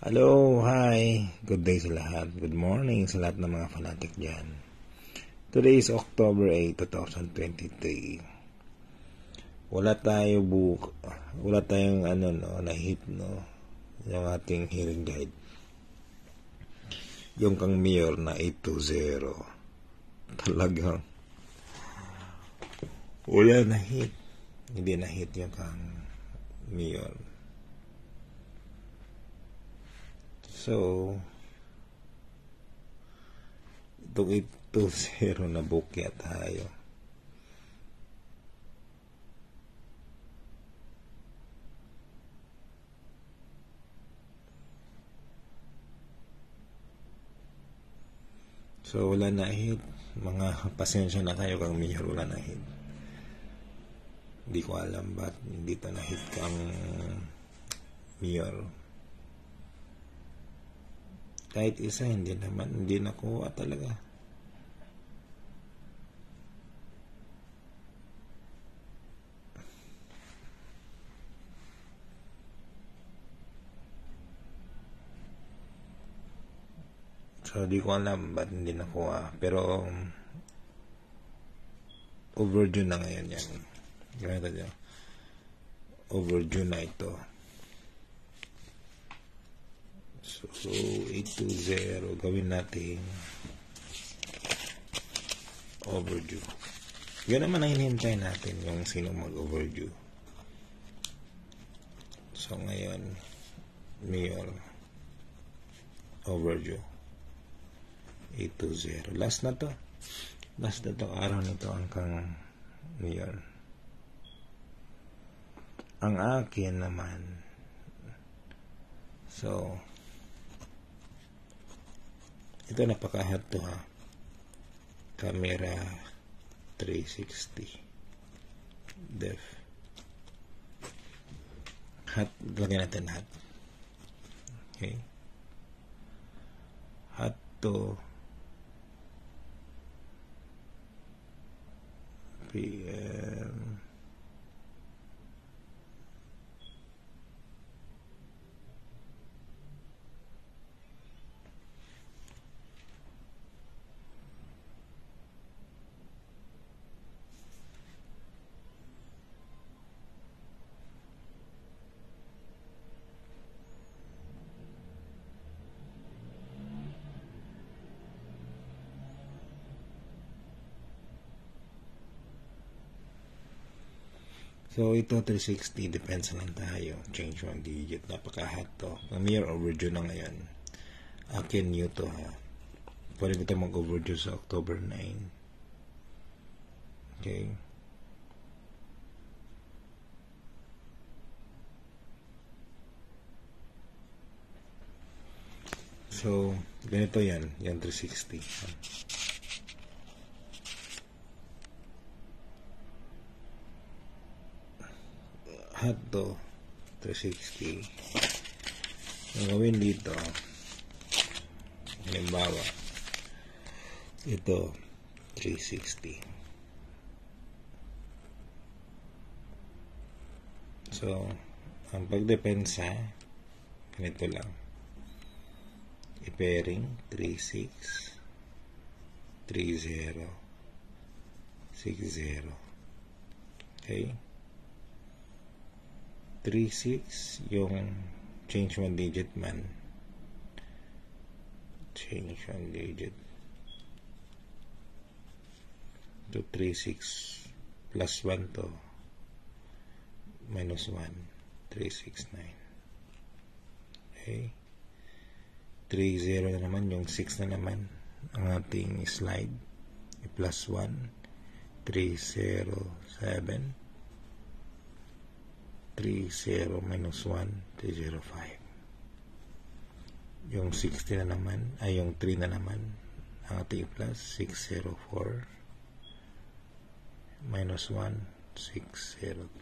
Hello, hi. Good day sa lahat. Good morning sa lahat ng mga fanatic dyan. Today is October 8, 2023. Wala tayong na-hit, yung ating hearing guide. Yung kang mayor na 820. Talagang wala na-hit. Hindi na-hit yung kang mayor. So, itong 820 na bukya tayo. So, wala na hit. Mga pasensya na kayo kang mayor, wala na hit. Hindi ko alam ba't hindi to na hit kang mayor. Kahit isa, hindi nakuha talaga. So, di ko alam ba't hindi nakuha. Pero, overdue na ngayon yan. Ganito dyan. Overdue na ito. So, 820, gawin natin overdue. Yun naman ang hinihintay natin, yung sino mag-overdue. So, ngayon, mayor, overdue, 820. Last na to. Last na to, araw nito ang kang mayor. Ang akin naman, so, ito napaka-hot to ha. Camera 360 def. Hot, lagyan natin hot. Okay. Hot to PM. So, ito 360, depends lang tayo. Change one digit. Napaka-hot to. Near overdue na ngayon. Akin new to ha. Pwede ko ito mag-overdue sa October 9. Okay. So, ganito yan. Yan 360. Hot to 360. Ang gawin dito, halimbawa ito 360. So, ang pagdepensa ganito lang, i-pairing 36 30 60. Okay, 36 yung change one digit man, change one digit to 36 plus 1 to minus 1, 369. Okay, 30 na naman, yung 6 na naman ang ating slide, plus 1, 307, 30 minus 1, 305. Yung 60 na naman, ay yung 3 na naman ang ating plus, 604 minus 1, 602.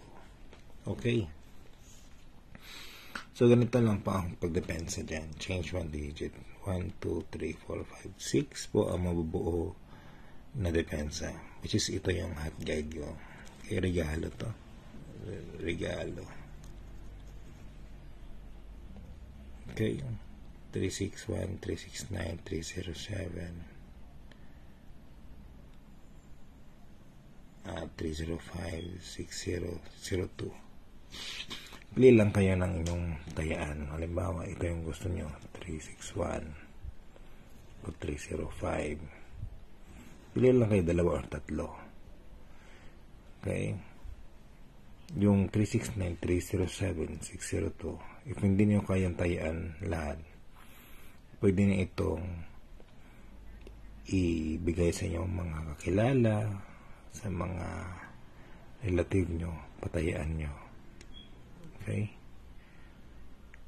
Okay. So, ganito lang pa ang pagdepensa dyan. Change one digit. 1, 2, 3, 4, 5, 6 po ang mabubuo na depensa. Which is ito yung hot guide ko. Okay, regalo to. Regalo. Okay. 361, 369, 307, 305, 6002. Pili lang kayo ng inyong tayaan. Halimbawa, ito yung gusto nyo, 361 o 305. Pili lang kayo dalawa o tatlo. Okay? Yung 369, 307, 602, if hindi nyo kayang tayaan lahat, pwede nyo itong ibigay sa inyong mga kakilala, sa mga relative nyo, patayaan nyo. Okay?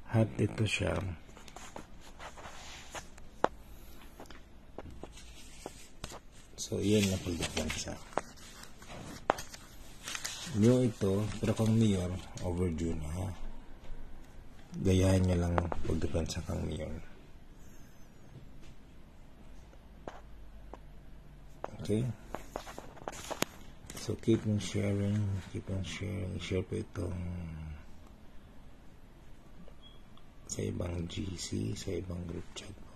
Hat ito siya. So, yan na pagdepensa. New ito, pero kung mayor, overdue na, ha? Gayahin nyo lang pagdepensa kang mayor. Okay? So, keep on sharing. Share po itong sa ibang GC, sa ibang group chat po.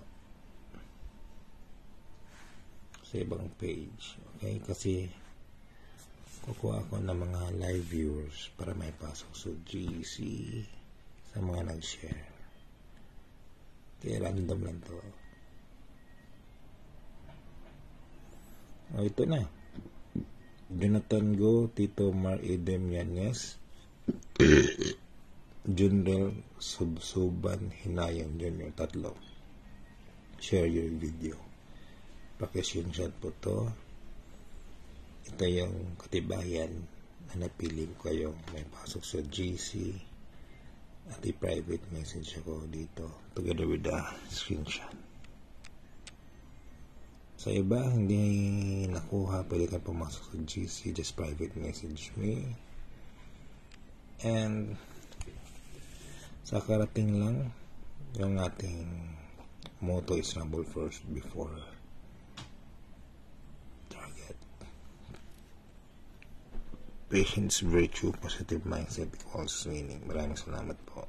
Sa ibang page. Okay? Kasi, kukuha ako ng mga live viewers para may pasok sa GC sa mga nag-share. Kaya random lang to. O, ito na. Jonathan Go, Tito Mar Edem Yanez, Junrel Subsuban Hinayan Jr. Tatlo. Share your video. Paki-screenshot po to. Ito yung katibayan na napili ko kayong may pasok sa GC at i-private message ako dito together with the screenshot. Sa iba, hindi nakuha, pwede ka pumasok sa GC, just private message me. And sa karating lang, yung ating motto is humble first before target. Patience, virtue, positive mindset equals winning. Maraming salamat po.